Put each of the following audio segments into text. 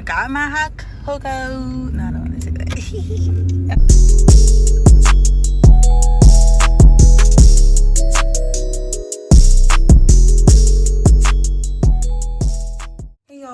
forgot my hot cocoa. No, I don't want to say that.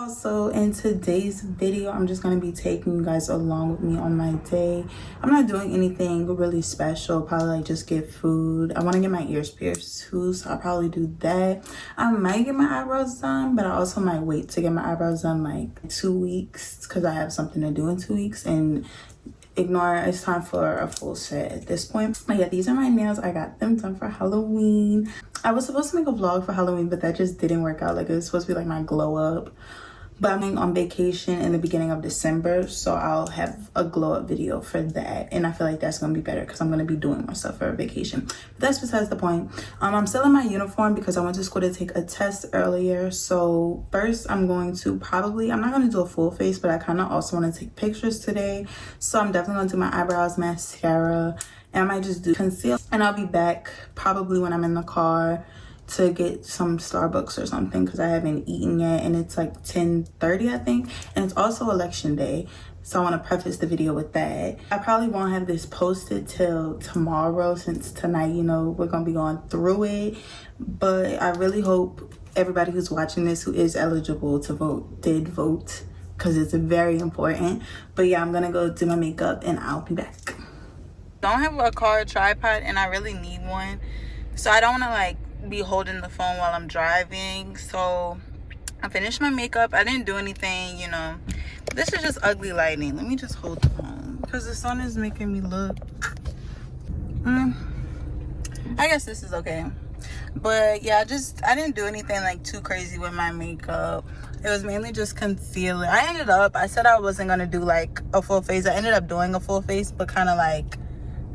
So in today's video, I'm just going to be taking you guys along with me on my day. I'm not doing anything really special, probably like just get food. I want to get my ears pierced too, so I'll probably do that. I might get my eyebrows done, but I also might wait to get my eyebrows done like 2 weeks because I have something to do in 2 weeks, and ignore it's time for a full set at this point. But yeah, these are my nails. I got them done for Halloween. I was supposed to make a vlog for Halloween, but that just didn't work out. Like, it was supposed to be like my glow up, but I'm going on vacation in the beginning of December, so I'll have a glow up video for that, and I feel like that's gonna be better because I'm gonna be doing more stuff for a vacation. But that's besides the point. I'm still in my uniform because I went to school to take a test earlier. So first I'm going to I'm not gonna do a full face, but I kind of also want to take pictures today, so I'm definitely gonna do my eyebrows, mascara, and I might just do conceal, and I'll be back probably when I'm in the car to get some Starbucks or something because I haven't eaten yet, and it's like 10:30 I think, and it's also election day, so I want to preface the video with that. I probably won't have this posted till tomorrow since tonight, you know, we're gonna be going through it, but I really hope everybody who's watching this who is eligible to vote did vote because it's very important. But yeah, I'm gonna go do my makeup and I'll be back. Don't have a car tripod and I really need one, so I don't want to like be holding the phone while I'm driving. So I finished my makeup. I didn't do anything, you know. This is just ugly lighting. Let me just hold the phone because the sun is making me look I guess this is okay. But yeah, I didn't do anything like too crazy with my makeup. It was mainly just concealer. I said I wasn't gonna do like a full face. I ended up doing a full face, but kind of like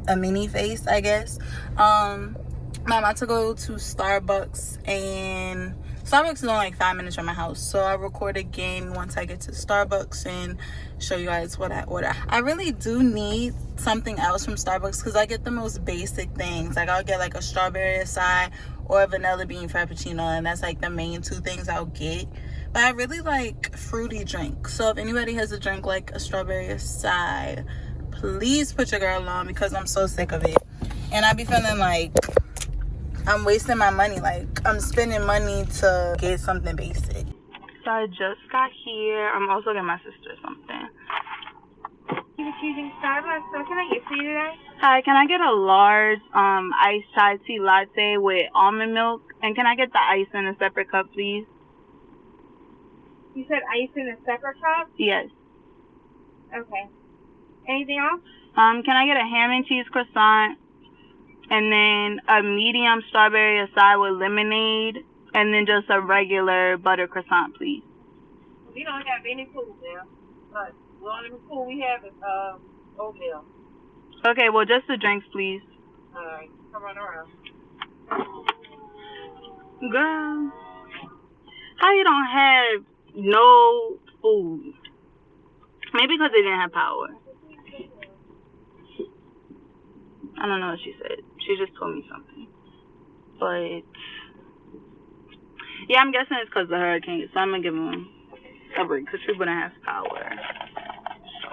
a mini face, I guess. I'm about to go to Starbucks, and Starbucks is only like 5 minutes from my house, so I'll record again once I get to Starbucks and show you guys what I order. I really do need something else from Starbucks because I get the most basic things. Like, I'll get like a strawberry acai or a vanilla bean frappuccino, and that's like the main 2 things I'll get. But I really like fruity drinks, so if anybody has a drink like a strawberry acai, please put your girl on because I'm so sick of it. And I be feeling like I'm wasting my money. Like, I'm spending money to get something basic. So I just got here. I'm also getting my sister something. You were choosing Starbucks. What can I get for you today? Hi, can I get a large iced chai tea latte with almond milk? And can I get the ice in a separate cup, please? You said ice in a separate cup? Yes. Okay. Anything else? Can I get a ham and cheese croissant? And then a medium strawberry acai with lemonade, and then just a regular butter croissant, please. We don't have any food there, but the only food we have is oatmeal. Okay, well, just the drinks, please. All right, come on around. Girl, how you don't have no food? Maybe because they didn't have power. I don't know what she said. She just told me something. But yeah, I'm guessing it's because of the hurricane. So I'm going to give them a break because people don't have power. So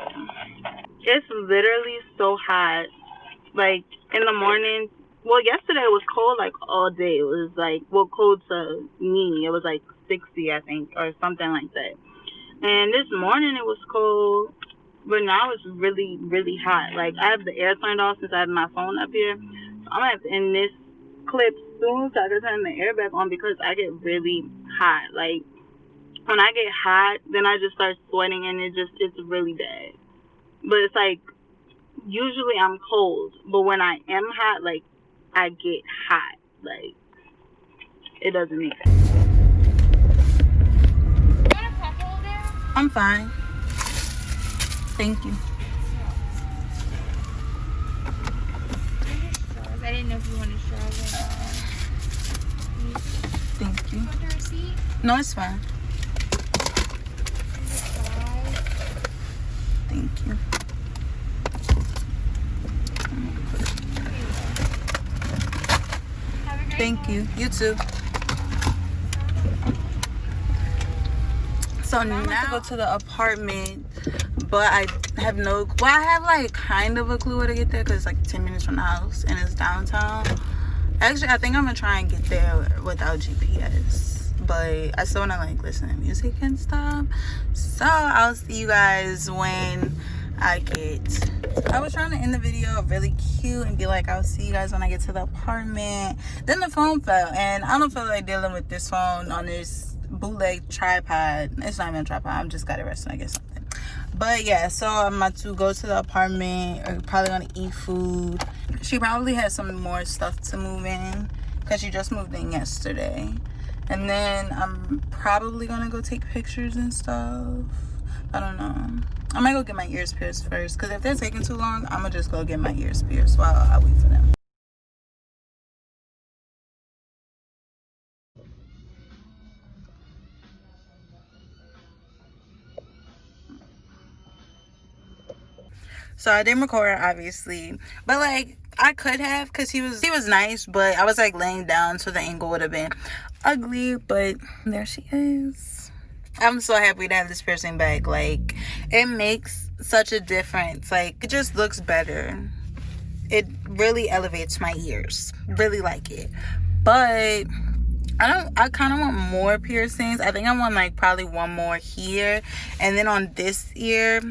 it's literally so hot. Like, in the morning. Well, yesterday it was cold like all day. It was like, well, cold to me. It was like 60, I think, or something like that. And this morning it was cold. But now it's really, really hot. Like, I have the air turned off since I have my phone up here. So I'm going to have to end this clip soon so I can turn the air back on because I get really hot. Like, when I get hot, then I just start sweating and it's really bad. But it's like, usually I'm cold. But when I am hot, like, I get hot. Like, it doesn't make sense. You want a couple there? I'm fine. Thank you. I didn't know if you wanted strawberries. Thank you. Want the receipt? No, it's fine. Thank you. Have a great Thank you. You too. So now I'm about to go to the apartment, but I have no, well, I have like kind of a clue where to get there because it's like 10 minutes from the house and it's downtown. Actually, I think I'm gonna try and get there without GPS, but I still wanna like listen to music and stuff. So I'll see you guys when I get, I was trying to end the video really cute and be like, I'll see you guys when I get to the apartment. Then the phone fell, and I don't feel like dealing with this phone on this bootleg tripod. It's not even a tripod, I'm just got it resting, I guess something. But yeah, so I'm about to go to the apartment. Or probably gonna eat food. She probably has some more stuff to move in because she just moved in yesterday. And then I'm probably gonna go take pictures and stuff. I don't know. I might go get my ears pierced first, because if they're taking too long, I'm gonna just go get my ears pierced while I wait for them. So I didn't record, obviously, but like I could have, because he was nice, but I was like laying down, so the angle would have been ugly. But there she is. I'm so happy to have this piercing back. Like, it makes such a difference. Like, it just looks better. It really elevates my ears. Really like it. But I kind of want more piercings. I think I want like probably one more here, and then on this ear.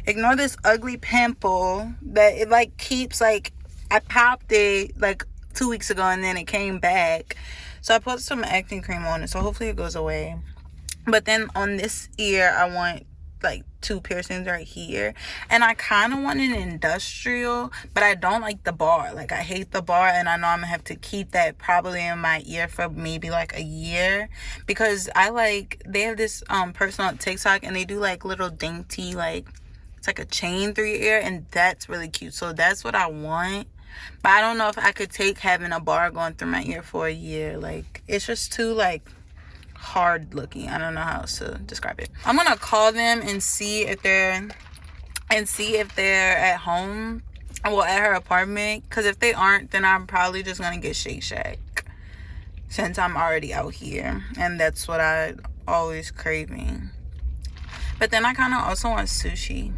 Ignore this ugly pimple that it like keeps, like I popped it like 2 weeks ago and then it came back, so I put some acne cream on it, so hopefully it goes away. But then on this ear I want like 2 piercings right here, and I kind of want an industrial, but I don't like the bar. Like, I hate the bar, and I know I'm gonna have to keep that probably in my ear for maybe like a year, because I like, they have this person on TikTok and they do like little dainty, like it's like a chain through your ear, and that's really cute. So that's what I want. But I don't know if I could take having a bar going through my ear for a year. Like, it's just too like hard looking. I don't know how else to describe it. I'm gonna call them and see if they're at home, well, at her apartment, because if they aren't, then I'm probably just gonna get Shake Shack, since I'm already out here and that's what I always craving. But then I kind of also want sushi.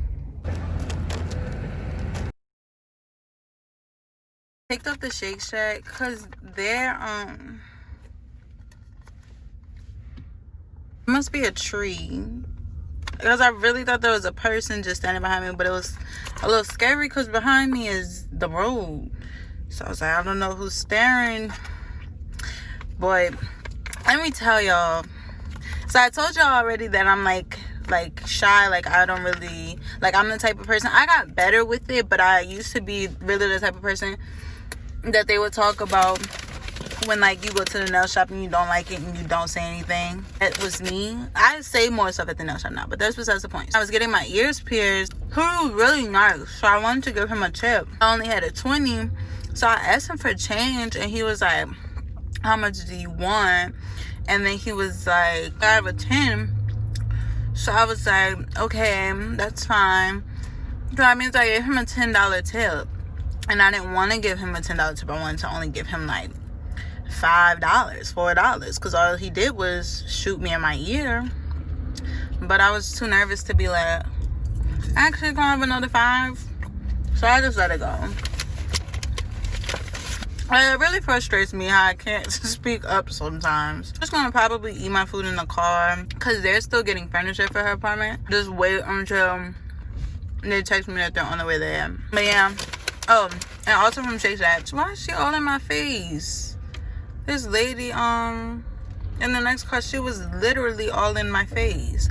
Picked up the Shake Shack because they're it must be a tree, because I really thought there was a person just standing behind me, but it was a little scary because behind me is the road. So I was like, I don't know who's staring. But let me tell y'all, so I told y'all already that I'm like shy. Like, I don't really, like, I'm the type of person, I got better with it, but I used to be really the type of person that they would talk about when like you go to the nail shop and you don't like it and you don't say anything. That was me. I say more stuff at the nail shop now, but that's besides the point. I was getting my ears pierced. He was really nice, so I wanted to give him a tip. I only had a 20, so I asked him for change, and he was like, how much do you want? And then he was like, I have a 10. So I was like, okay, that's fine. So that means I gave him a $10 tip. And I didn't want to give him a $10 tip. I wanted to only give him like $5, $4, because all he did was shoot me in my ear. But I was too nervous to be like, actually gonna have another 5. So I just let it go. It really frustrates me how I can't speak up sometimes. I'm just gonna probably eat my food in the car, because they're still getting furniture for her apartment. Just wait until they text me that they're on the way there. But yeah. Oh, and also from Shake Shack. Why is she all in my face? This lady, in the next car, she was literally all in my face.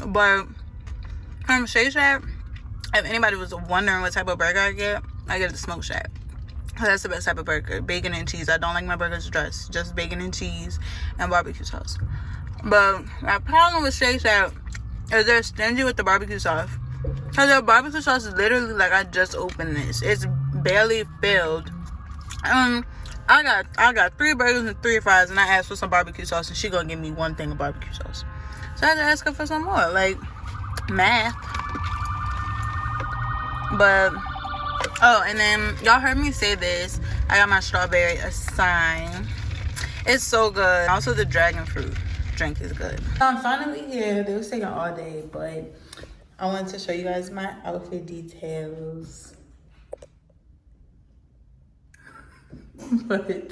But from Shake Shack, if anybody was wondering what type of burger I get the Smoke Shack. That's the best type of burger. Bacon and cheese. I don't like my burgers dressed. Just bacon and cheese and barbecue sauce. But my problem with Shake Shack is they're stingy with the barbecue sauce. Because their barbecue sauce is literally like, I just opened this. It's barely filled. I got 3 burgers and 3 fries, and I asked for some barbecue sauce, and she gonna give me 1 thing of barbecue sauce. So I had to ask her for some more. Like, math. But, oh, and then y'all heard me say this. I got my strawberry assigned. It's so good. Also, the dragon fruit drink is good. I'm finally here. They was taking all day, but I wanted to show you guys my outfit details. But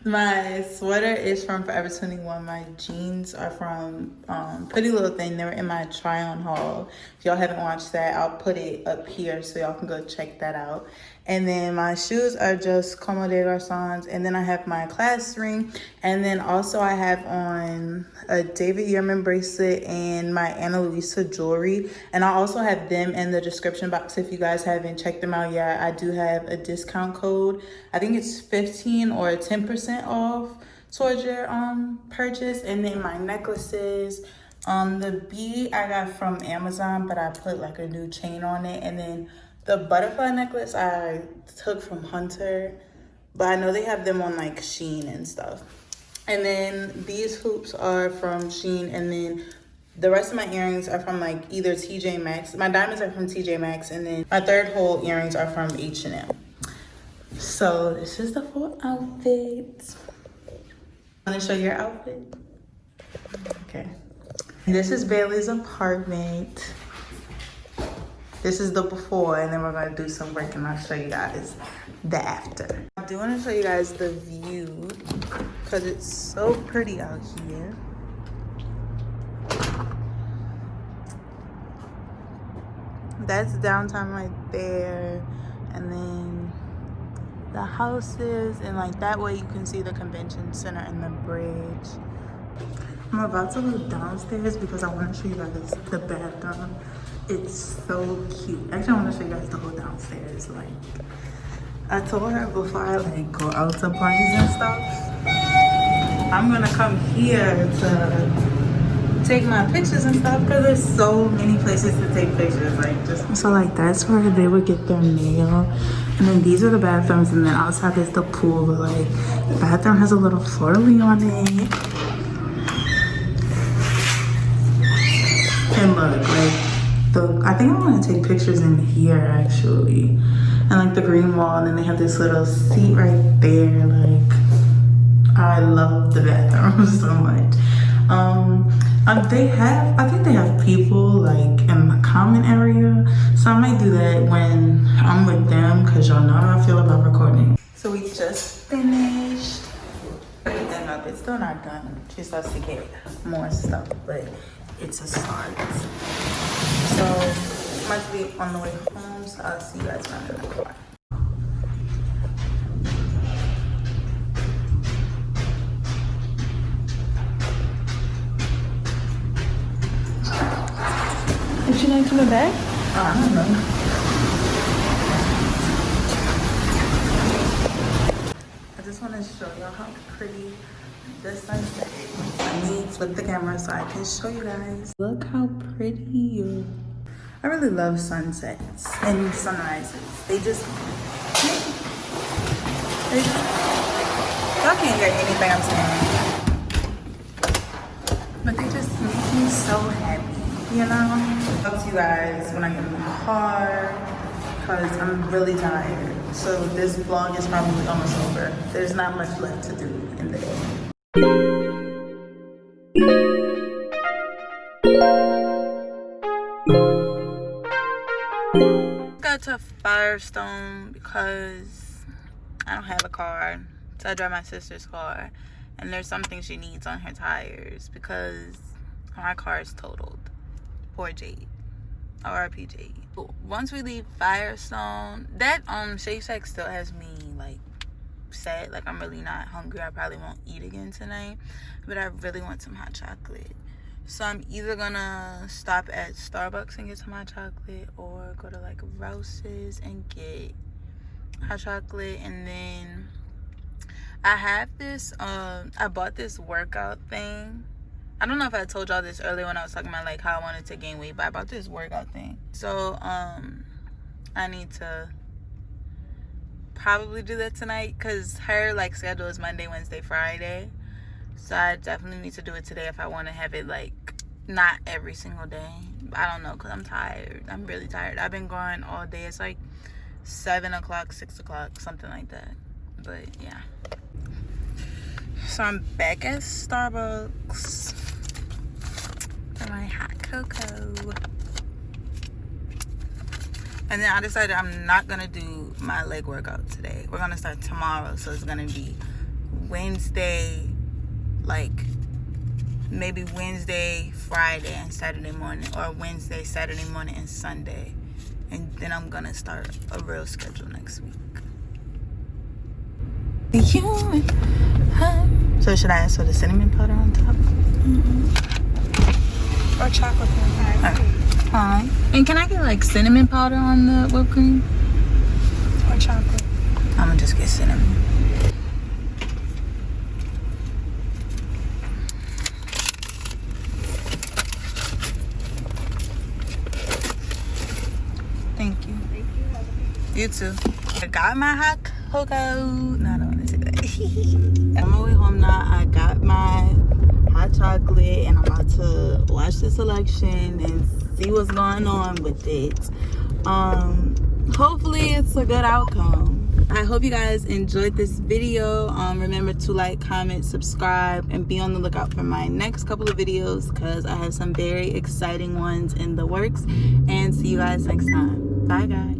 my sweater is from Forever 21. My jeans are from Pretty Little Thing. They were in my try on haul. If y'all haven't watched that, I'll put it up here so y'all can go check that out. And then my shoes are just Como des Garçons. And then I have my class ring. And then also I have on a David Yurman bracelet and my Luisa Jewelry. And I also have them in the description box if you guys haven't checked them out yet. I do have a discount code. I think it's 15 or 10% off towards your purchase. And then my necklaces. The bead I got from Amazon, but I put like a new chain on it. And then the butterfly necklace I took from Hunter, but I know they have them on like Shein and stuff. And then these hoops are from Shein, and then the rest of my earrings are from like either TJ Maxx. My diamonds are from TJ Maxx, and then my third hole earrings are from H&M. So this is the full outfit. Want to show your outfit? Okay. This is Bailey's apartment. This is the before, and then we're gonna do some work and I'll show you guys the after. I do wanna show you guys the view because it's so pretty out here. That's downtown right there. And then the houses, and like that way you can see the convention center and the bridge. I'm about to go downstairs because I want to show you guys the bathroom. It's so cute. Actually, I want to show you guys the whole downstairs. Like, I told her before I like go out to parties and stuff, I'm gonna come here to take my pictures and stuff because there's so many places to take pictures. Like, just so like that's where they would get their mail, and then these are the bathrooms, and then outside is the pool. But like, the bathroom has a little floor-ly on it. And look, like. I think I want to take pictures in here actually, and like the green wall, and then they have this little seat right there. Like, I love the bathroom so much. I think they have people like in the common area, so I might do that when I'm with them because y'all know how I feel about recording. So we just finished everything up. It's still not done. She starts to get more stuff, but it's a start. So I'm about to be on the way home, so I'll see you guys when I'm in the car. Is she not coming back? I don't know. I just want to show y'all how pretty the sunset is. Let me flip the camera so I can show you guys. Look how pretty. I really love sunsets and sunrises. Y'all can't hear anything I'm saying, but they just make me so happy, you know? I'll talk to you guys when I get in the car because I'm really tired. So this vlog is probably almost over. There's not much left to do in the day. Got to Firestone because I don't have a car, so I drive my sister's car, and there's something she needs on her tires because my car is totaled. Poor Jade. R.I.P. Jade. Once we leave Firestone, that Shake Shack still has me like sad. Like, I'm really not hungry. I probably won't eat again tonight, but I really want some hot chocolate. So I'm either gonna stop at Starbucks and get some hot chocolate, or go to like Rouse's and get hot chocolate. And then I have this I bought this workout thing. I don't know if I told y'all this earlier when I was talking about like how I wanted to gain weight, but I bought this workout thing. So I need to probably do that tonight because her like schedule is Monday, Wednesday, Friday. So I definitely need to do it today if I want to have it like not every single day. I don't know because I'm tired. I'm really tired. I've been going all day. It's like 7 o'clock, 6 o'clock, something like that. But yeah. So I'm back at Starbucks for my hot cocoa. And then I decided I'm not gonna do my leg workout today. We're gonna start tomorrow, so it's gonna be Wednesday, like maybe Wednesday, Friday, and Saturday morning, or Wednesday, Saturday morning, and Sunday. And then I'm gonna start a real schedule next week. So should I ask for the cinnamon powder on top? Or chocolate pie. Hi. And can I get like cinnamon powder on the whipped cream? Or chocolate. I'm gonna just get cinnamon. Thank you. Thank you. You too. I got my hot cocoa. No, I don't want to say that. I'm on my way home now. I got my hot chocolate and I'm about to watch the selection and see what's going on with it. Hopefully it's a good outcome. I hope you guys enjoyed this video. Remember to like, comment, subscribe, and be on the lookout for my next couple of videos because I have some very exciting ones in the works. And see you guys next time. Bye guys.